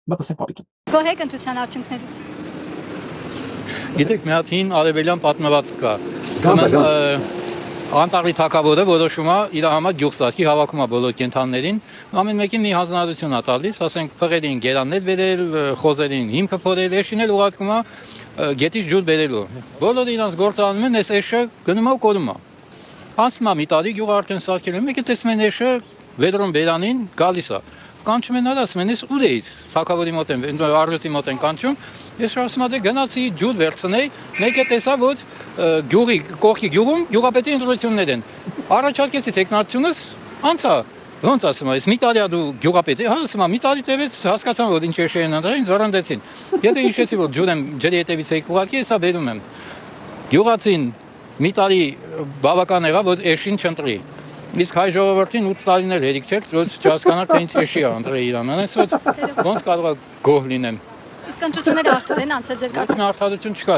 Բացասեն պապիկին։ Գոհ եք ընտրության արդյունքներից։ Գիտեք, մի հատ հին արևելյան պատմվածք կա։ Գանձ։ Անտառի թագավորը որոշում է իր համար գյուղսարքի հավաքում է բոլոր կենդաններին, ամեն մեկին մի հանձնարարություն է տալիս, ասենք փղերին գերաններ բերել, խոզերին հիմքը փորել, էշին էլ ուղարկում է գետից ջուր բերելու։ Բոլորը իրանց գործը անում են, այս էշը գնում է ու կորում է։ Անցնում է մի տարի գյուղը արդեն սարքել են, մեկը տեսնում են էշը վերում բերանին գալիս է։ Կանչում են ասում են, ես ուր էիր, թագավորի մոտ են, արժույթի մոտ են կանչում, ես ասում եմ, գնացի ջուր վերցնեի, մեկը տեսա, որ գյուղի կողքի գյուղում գյուղապետի ընտրություններ են։ Առաջարկեցի տեխնացությունս, անցա, ոնց ասում եմ, մի տարի դու գյուղապետ ես, ասում եմ, մի տարի տևեց, հասկացամ, որ ինչ էշ են ընտրել, ինձ վռնդեցին։ Եթե հիշեցի, որ ջուրը ջրի հետևից էի ուղարկի, հեսա բերում եմ։ Գյուղացին մի տարի բավական եղավ, որ էշին չընտրի։ Իսկ հայ ժողովրդին 8 տարիներ հերիք չէր, որ չհասկանար, թե ինչ էշի է ընտրել Իրանը, այնպես ոնց կարող է գոհ լինեմ։ Իսկ ընտրությունները արդար են անցել ձեր կարծիքով։ Արդարություն չկա։